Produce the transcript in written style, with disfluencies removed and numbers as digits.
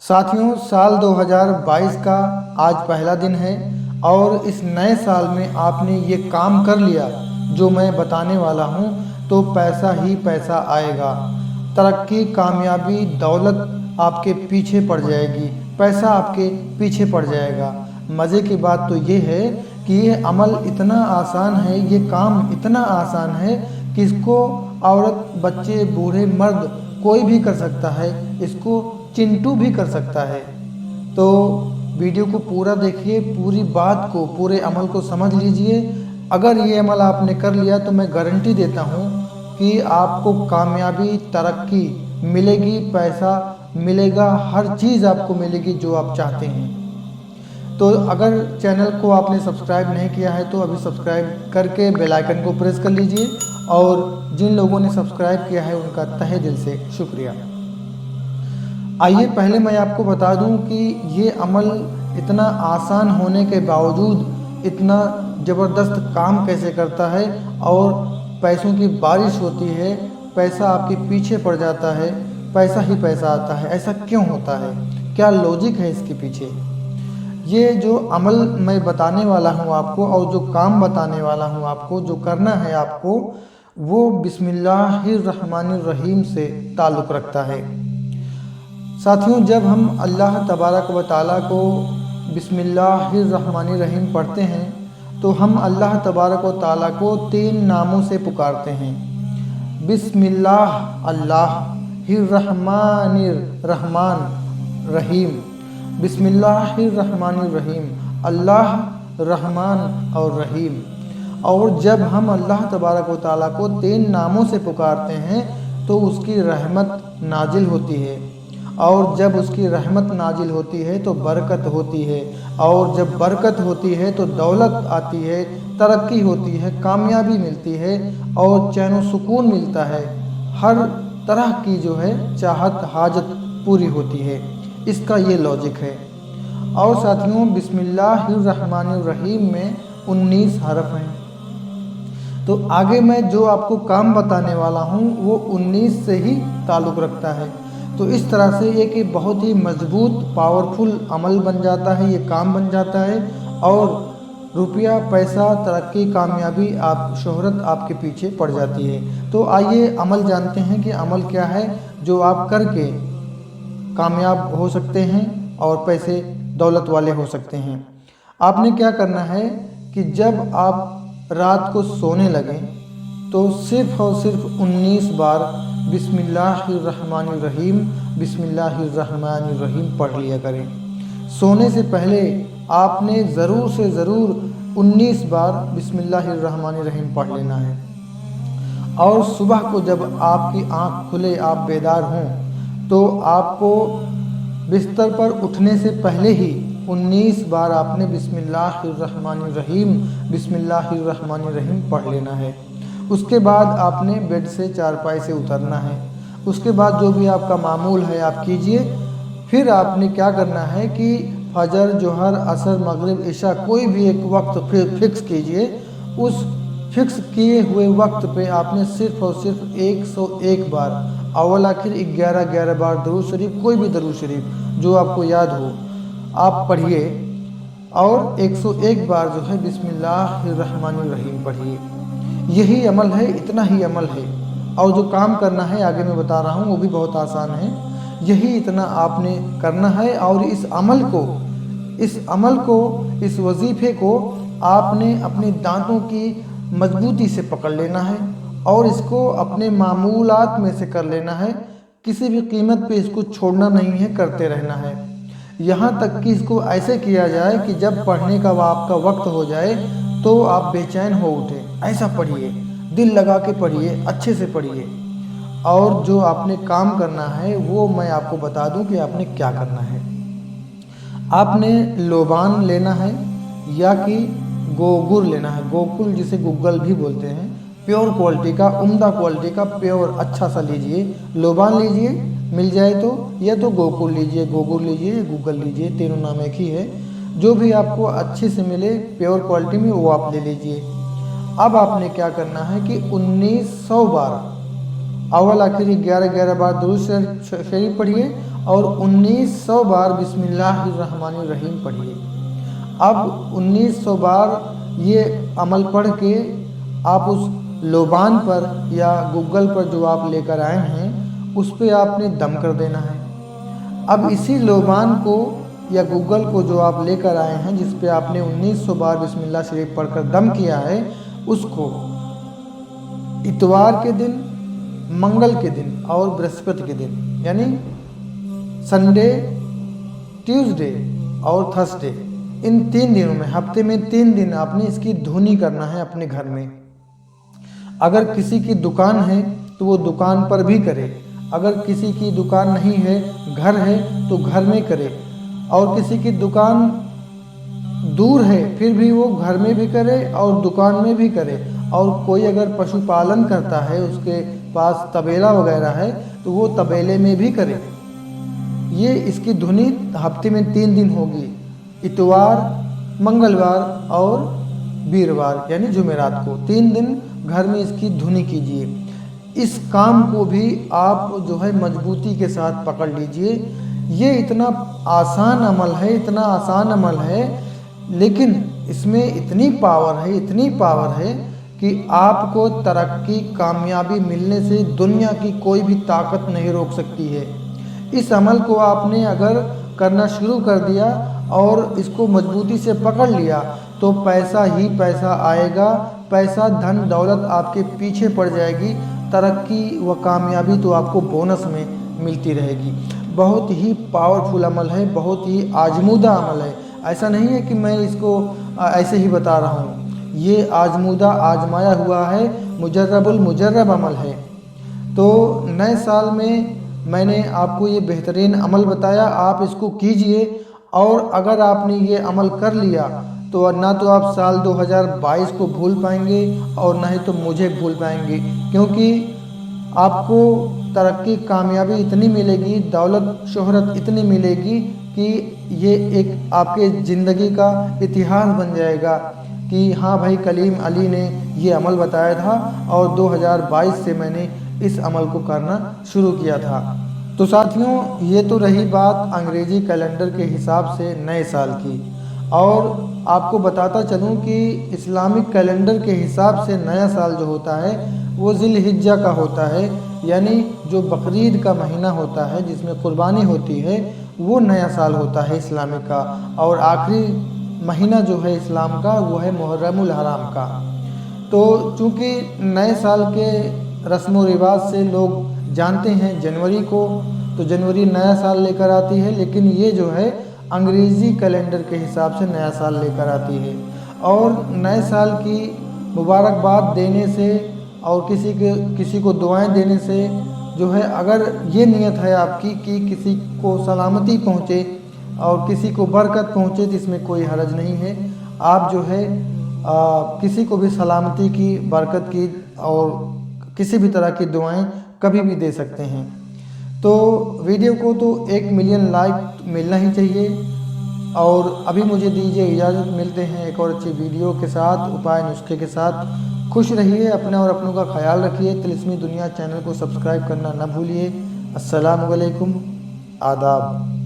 साथियों, साल 2022 का आज पहला दिन है और इस नए साल में आपने ये काम कर लिया जो मैं बताने वाला हूँ तो पैसा ही पैसा आएगा। तरक्की, कामयाबी, दौलत आपके पीछे पड़ जाएगी, पैसा आपके पीछे पड़ जाएगा। मज़े की बात तो ये है कि ये अमल इतना आसान है, ये काम इतना आसान है कि इसको औरत, बच्चे, बूढ़े, मर्द कोई भी कर सकता है, इसको चिंटू भी कर सकता है। तो वीडियो को पूरा देखिए, पूरी बात को, पूरे अमल को समझ लीजिए। अगर ये अमल आपने कर लिया तो मैं गारंटी देता हूँ कि आपको कामयाबी, तरक्की मिलेगी, पैसा मिलेगा, हर चीज़ आपको मिलेगी जो आप चाहते हैं। तो अगर चैनल को आपने सब्सक्राइब नहीं किया है तो अभी सब्सक्राइब करके बेल आइकन को प्रेस कर लीजिए, और जिन लोगों ने सब्सक्राइब किया है उनका तहे दिल से शुक्रिया। आइए पहले मैं आपको बता दूं कि ये अमल इतना आसान होने के बावजूद इतना ज़बरदस्त काम कैसे करता है, और पैसों की बारिश होती है, पैसा आपके पीछे पड़ जाता है, पैसा ही पैसा आता है। ऐसा क्यों होता है, क्या लॉजिक है इसके पीछे? ये जो अमल मैं बताने वाला हूँ आपको, और जो काम बताने वाला हूँ आपको, जो करना है आपको, वो बिस्मिल्लाहिर्रहमानिर्रहीम से ताल्लुक़ रखता है। साथियों, जब हम अल्लाह तबारक व तआला को बिस्मिल्लाहिर्रहमानिर्रहीम पढ़ते हैं तो हम अल्लाह तबारक व तआला को 3 नामों से पुकारते हैं। बिस्मिल्लाह अल्लाह, हिर्रहमानिर रहमान रहीम। बिस्मिल्लाहिर्रहमानिर्रहीम, अल्लाह रहमान और रहीम। और जब हम अल्लाह तबारक व तआला को 3 नामों से पुकारते हैं तो उसकी रहमत नाजिल होती है, और जब उसकी रहमत नाजिल होती है तो बरकत होती है, और जब बरकत होती है तो दौलत आती है, तरक्की होती है, कामयाबी मिलती है, और चैन व सुकून मिलता है। हर तरह की जो है चाहत, हाजत पूरी होती है। इसका ये लॉजिक है। और साथियों, बिस्मिल्लाहिर्रहमानिर्रहीम में 19 हरफ हैं। तो आगे मैं जो आपको काम बताने वाला हूँ वो 19 से ही ताल्लुक़ रखता है। तो इस तरह से एक बहुत ही मजबूत, पावरफुल अमल बन जाता है, ये काम बन जाता है, और रुपया, पैसा, तरक्की, कामयाबी, शोहरत आपके पीछे पड़ जाती है। तो आइए अमल जानते हैं कि अमल क्या है जो आप करके कामयाब हो सकते हैं और पैसे, दौलत वाले हो सकते हैं। आपने क्या करना है कि जब आप रात को सोने लगें तो सिर्फ़ और सिर्फ 19 बार बिस्मिल्लाहिर्रहमानिर्रहीम, बिस्मिल्लाहिर्रहमानिर्रहीम पढ़ लिया करें। सोने से पहले आपने ज़रूर से ज़रूर 19 बार बिस्मिल्लाहिर्रहमानिर्रहीम पढ़ लेना है। और सुबह को जब आपकी आँख खुले, आप बेदार हों, तो आपको बिस्तर पर उठने से पहले ही 19 बार आपने बिस्मिल्लाहिर्रहमानिर्रहीम, बिस्मिल्लाहिर्रहमानिर्रहीम पढ़ लेना है। उसके बाद आपने बेड से, चारपाई से उतरना है। उसके बाद जो भी आपका मामूल है आप कीजिए। फिर आपने क्या करना है कि फजर, जोहर, असर, मगरिब, इशा कोई भी एक वक्त फिक्स कीजिए। उस फिक्स किए हुए वक्त पे आपने सिर्फ़ और सिर्फ 101 बार, अव्वल आखिर 11 बार दरूद शरीफ, कोई भी दरूद शरीफ जो आपको याद हो आप पढ़िए, और 101 बार जो है बिस्मिल्लाहिर्रहमानिर्रहीम पढ़िए। यही अमल है, इतना ही अमल है। और जो काम करना है आगे मैं बता रहा हूँ वो भी बहुत आसान है। यही इतना आपने करना है, और इस अमल को, इस वजीफ़े को आपने अपने दांतों की मजबूती से पकड़ लेना है, और इसको अपने मामूलात में से कर लेना है। किसी भी कीमत पे इसको छोड़ना नहीं है, करते रहना है, यहाँ तक कि इसको ऐसे किया जाए कि जब पढ़ने का आपका वक्त हो जाए तो आप बेचैन हो उठे। ऐसा पढ़िए, दिल लगा के पढ़िए, अच्छे से पढ़िए। और जो आपने काम करना है वो मैं आपको बता दूं कि आपने क्या करना है। आपने लोबान लेना है या कि गोगुर लेना है, गोकुल जिसे गूगल भी बोलते हैं। प्योर क्वालिटी का, उम्दा क्वालिटी का, प्योर अच्छा सा लीजिए। लोबान लीजिए, मिल जाए तो, या तो गोकुल लीजिए, गोगुर लीजिए, गूगल लीजिए, तीनों नाम एक ही है। जो भी आपको अच्छे से मिले प्योर क्वालिटी में वो आप ले लीजिए। अब आपने क्या करना है कि 1900 बार, अव्वल आखिर 11 बार दुरूद शरीफ पढ़िए, और 1900 बार बिस्मिल्लाहिर्रहमानिर्रहीम पढ़िए। अब 1900 बार ये अमल पढ़ के आप उस लोबान पर या गूगल पर जो आप लेकर आए हैं उस पर आपने दम कर देना है। अब इसी लोबान को या गूगल को जो आप लेकर आए हैं जिस पे आपने 1900 बार बिस्मिल्लाह शरीफ पढ़कर दम किया है, उसको इतवार के दिन, मंगल के दिन और बृहस्पति के दिन यानी संडे, ट्यूसडे और थर्सडे, इन 3 दिनों में, हफ्ते में 3 दिन आपने इसकी धुनी करना है अपने घर में। अगर किसी की दुकान है तो वो दुकान पर भी करे, अगर किसी की दुकान नहीं है, घर है तो घर में करे, और किसी की दुकान दूर है फिर भी वो घर में भी करे और दुकान में भी करे, और कोई अगर पशुपालन करता है, उसके पास तबेला वगैरह है तो वो तबेले में भी करे। ये इसकी धुनी हफ्ते में 3 दिन होगी, इतवार, मंगलवार और वीरवार यानी जुमेरात को 3 दिन घर में इसकी धुनी कीजिए। इस काम को भी आप जो है मजबूती के साथ पकड़ लीजिए। ये इतना आसान अमल है, इतना आसान अमल है, लेकिन इसमें इतनी पावर है कि आपको तरक्की, कामयाबी मिलने से दुनिया की कोई भी ताकत नहीं रोक सकती है। इस अमल को आपने अगर करना शुरू कर दिया और इसको मजबूती से पकड़ लिया तो पैसा ही पैसा आएगा, पैसा, धन दौलत आपके पीछे पड़ जाएगी, तरक्की व कामयाबी तो आपको बोनस में मिलती रहेगी। बहुत ही पावरफुल अमल है, बहुत ही आजमूदा अमल है। ऐसा नहीं है कि मैं इसको ऐसे ही बता रहा हूँ, ये आजमूदा, आजमाया हुआ है, मुजर्रबुल मुजर्रब अमल है। तो नए साल में मैंने आपको ये बेहतरीन अमल बताया, आप इसको कीजिए, और अगर आपने ये अमल कर लिया तो ना तो आप साल 2022 को भूल पाएंगे और ना ही तो मुझे भूल पाएंगे, क्योंकि आपको तरक्की, कामयाबी इतनी मिलेगी, दौलत, शोहरत इतनी मिलेगी कि ये एक आपके ज़िंदगी का इतिहास बन जाएगा कि हाँ भाई, कलीम अली ने ये अमल बताया था और 2022 से मैंने इस अमल को करना शुरू किया था। तो साथियों, ये तो रही बात अंग्रेज़ी कैलेंडर के हिसाब से नए साल की, और आपको बताता चलूँ कि इस्लामिक कैलेंडर के हिसाब से नया साल जो होता है वो ज़िल-हिज्जा का होता है, यानी जो बकरीद का महीना होता है जिसमें कुर्बानी होती है, वो नया साल होता है इस्लामिक का। और आखिरी महीना जो है इस्लाम का वो है मुहर्रमुल हराम का। तो चूँकि नए साल के रस्म व रिवाज से लोग जानते हैं जनवरी को, तो जनवरी नया साल लेकर आती है, लेकिन ये जो है अंग्रेज़ी कैलेंडर के हिसाब से नया साल लेकर आती है। और नए साल की मुबारकबाद देने से और किसी को दुआएं देने से जो है, अगर ये नियत है आपकी कि किसी को सलामती पहुँचे और किसी को बरकत पहुँचे, तो इसमें कोई हरज नहीं है। आप जो है किसी को भी सलामती की, बरकत की और किसी भी तरह की दुआएं कभी भी दे सकते हैं। तो वीडियो को तो 1 मिलियन लाइक मिलना ही चाहिए। और अभी मुझे दीजिए इजाज़त, मिलते हैं एक और अच्छी वीडियो के साथ, उपाय नुस्खे के साथ। खुश रहिए, अपने और अपनों का ख्याल रखिए। तिलिस्मी दुनिया चैनल को सब्सक्राइब करना न भूलिए। अस्सलामु अलैकुम, आदाब।